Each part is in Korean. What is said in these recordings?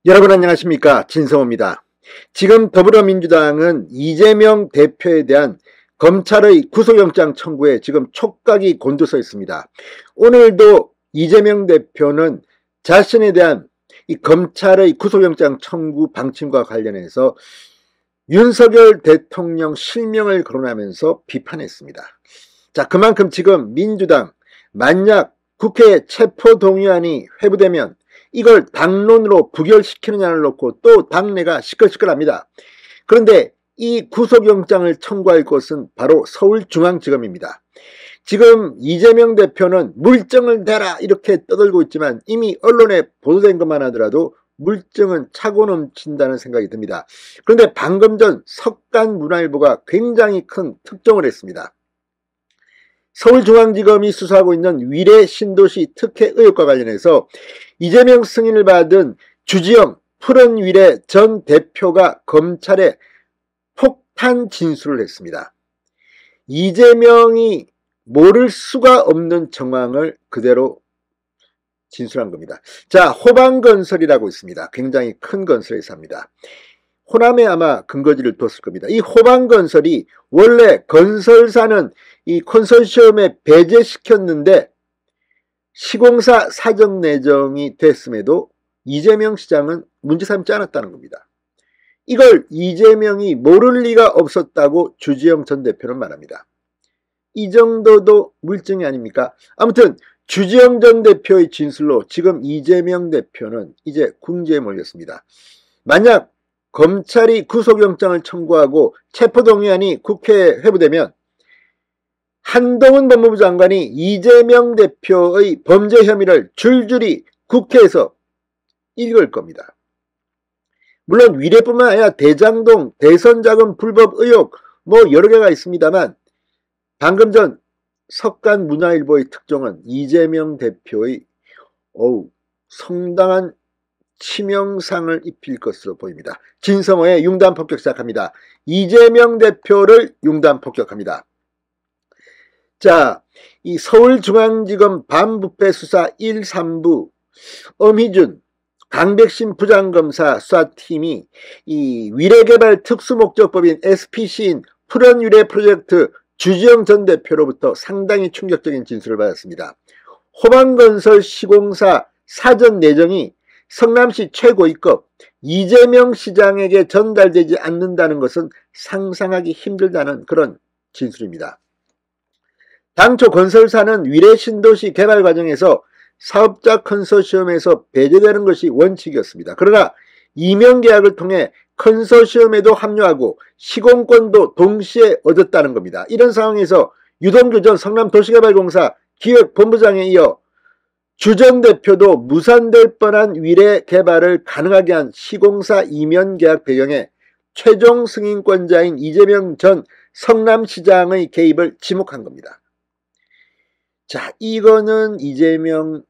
여러분 안녕하십니까, 진성호입니다. 지금 더불어민주당은 이재명 대표에 대한 검찰의 구속영장 청구에 지금 촉각이 곤두서 있습니다. 오늘도 이재명 대표는 자신에 대한 이 검찰의 구속영장 청구 방침과 관련해서 윤석열 대통령 실명을 거론하면서 비판했습니다. 자, 그만큼 지금 민주당 만약 국회 체포동의안이 회부되면 이걸 당론으로 부결시키느냐를 놓고 또 당내가 시끌시끌합니다. 그런데 이 구속영장을 청구할 곳은 바로 서울중앙지검입니다. 지금 이재명 대표는 물증을 대라 이렇게 떠들고 있지만 이미 언론에 보도된 것만 하더라도 물증은 차고 넘친다는 생각이 듭니다. 그런데 방금 전 석간문화일보가 굉장히 큰 특종을 했습니다. 서울중앙지검이 수사하고 있는 위례 신도시 특혜 의혹과 관련해서 이재명 승인을 받은 주지영 푸른 위례 전 대표가 검찰에 폭탄 진술을 했습니다. 이재명이 모를 수가 없는 정황을 그대로 진술한 겁니다. 자, 호방건설이라고 있습니다. 굉장히 큰 건설 회사입니다. 호남에 아마 근거지를 뒀을 겁니다. 이 호방건설이 원래 건설사는 이 컨소시엄에 배제시켰는데 시공사 사적 내정이 됐음에도 이재명 시장은 문제 삼지 않았다는 겁니다. 이걸 이재명이 모를 리가 없었다고 주지영 전 대표는 말합니다. 이 정도도 물증이 아닙니까? 아무튼 주지영 전 대표의 진술로 지금 이재명 대표는 이제 궁지에 몰렸습니다. 만약 검찰이 구속영장을 청구하고 체포동의안이 국회에 회부되면 한동훈 법무부 장관이 이재명 대표의 범죄 혐의를 줄줄이 국회에서 읽을 겁니다. 물론 위례뿐만 아니라 대장동, 대선자금 불법 의혹 여러 개가 있습니다만 방금 전 석간문화일보의 특종은 이재명 대표의 상당한 치명상을 입힐 것으로 보입니다. 진성호의 융단 폭격 시작합니다. 이재명 대표를 융단 폭격합니다. 자, 이 서울중앙지검 반부패 수사 1, 3부 엄희준, 강백신 부장검사 수사팀이 이 위례개발 특수목적법인 SPC인 푸른위례 프로젝트 주지영 전 대표로부터 상당히 충격적인 진술을 받았습니다. 호방건설 시공사 사전 내정이 성남시 최고위급 이재명 시장에게 전달되지 않는다는 것은 상상하기 힘들다는 그런 진술입니다. 당초 건설사는 위례 신도시 개발 과정에서 사업자 컨소시엄에서 배제되는 것이 원칙이었습니다. 그러나 이명계약을 통해 컨소시엄에도 합류하고 시공권도 동시에 얻었다는 겁니다. 이런 상황에서 유동규 전 성남도시개발공사 기획본부장에 이어 주 전 대표도 무산될 뻔한 위례 개발을 가능하게 한 시공사 이면계약 배경에 최종 승인권자인 이재명 전 성남시장의 개입을 지목한 겁니다. 자, 이거는 이재명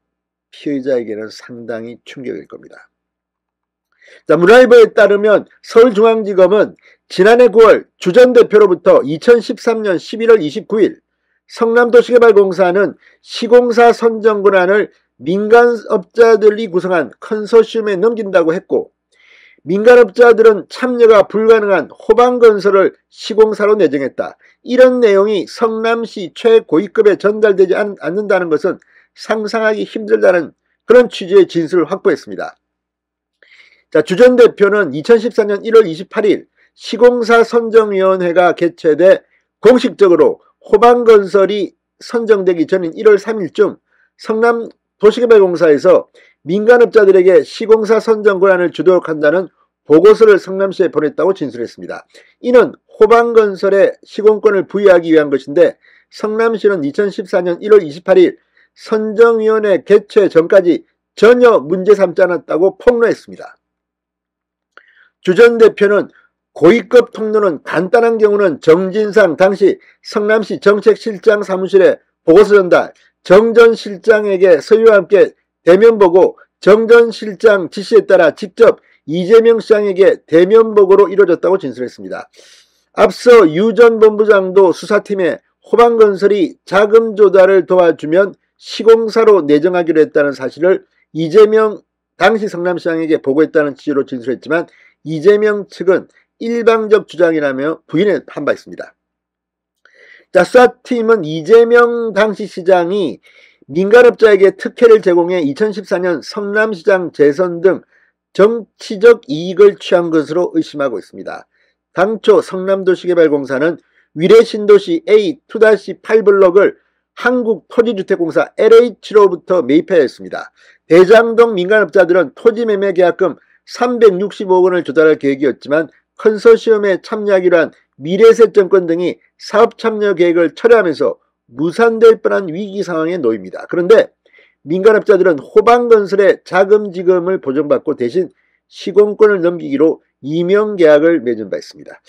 피의자에게는 상당히 충격일 겁니다. 자, 문화일보에 따르면 서울중앙지검은 지난해 9월 주 전 대표로부터 2013년 11월 29일 성남도시개발공사는 시공사 선정 권한을 민간업자들이 구성한 컨소시엄에 넘긴다고 했고 민간업자들은 참여가 불가능한 호방건설을 시공사로 내정했다. 이런 내용이 성남시 최고위급에 전달되지 않는다는 것은 상상하기 힘들다는 그런 취지의 진술을 확보했습니다. 자, 주 전 대표는 2014년 1월 28일 시공사 선정위원회가 개최돼 공식적으로 호방건설이 선정되기 전인 1월 3일쯤 성남도시개발공사에서 민간업자들에게 시공사 선정 권한을 주도록 한다는 보고서를 성남시에 보냈다고 진술했습니다. 이는 호방건설에 시공권을 부여하기 위한 것인데 성남시는 2014년 1월 28일 선정위원회 개최 전까지 전혀 문제 삼지 않았다고 폭로했습니다. 주 전 대표는 고위급 통로는 간단한 경우는 정진상 당시 성남시 정책실장 사무실에 보고서 전달, 정 전 실장에게 서류와 함께 대면 보고 정 전 실장 지시에 따라 직접 이재명 시장에게 대면 보고로 이루어졌다고 진술했습니다. 앞서 유 전 본부장도 수사팀에 호방건설이 자금 조달을 도와주면 시공사로 내정하기로 했다는 사실을 이재명 당시 성남시장에게 보고했다는 취지로 진술했지만 이재명 측은 일방적 주장이라며 부인한 바 있습니다. 자, 수사팀은 이재명 당시 시장이 민간업자에게 특혜를 제공해 2014년 성남시장 재선 등 정치적 이익을 취한 것으로 의심하고 있습니다. 당초 성남도시개발공사는 위례신도시 A2-8블럭을 한국토지주택공사 LH로부터 매입해야 했습니다. 대장동 민간업자들은 토지매매계약금 365억 원을 조달할 계획이었지만 컨소시엄에 참여하기로 한 미래세증권 등이 사업참여 계획을 철회하면서 무산될 뻔한 위기 상황에 놓입니다. 그런데 민간업자들은 호방건설의 자금지급을 보전받고 대신 시공권을 넘기기로 이명계약을 맺은 바 있습니다.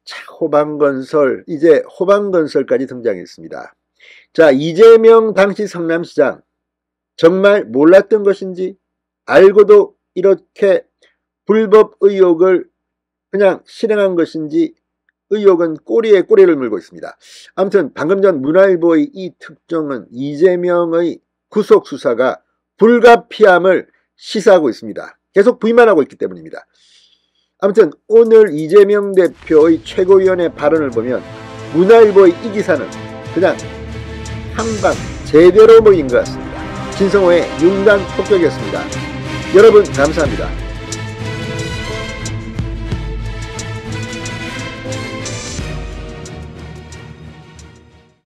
자, 호방건설, 이제 호방건설까지 등장했습니다. 자, 이재명 당시 성남시장 정말 몰랐던 것인지 알고도 이렇게 불법 의혹을 그냥 실행한 것인지 의혹은 꼬리에 꼬리를 물고 있습니다. 아무튼 방금 전 문화일보의 이 특종은 이재명의 구속수사가 불가피함을 시사하고 있습니다. 계속 부인만 하고 있기 때문입니다. 아무튼 오늘 이재명 대표의 최고위원회 발언을 보면 문화일보의 이 기사는 그냥 한방 제대로 모인 것 같습니다. 진성호의 융단 폭격이었습니다. 여러분 감사합니다.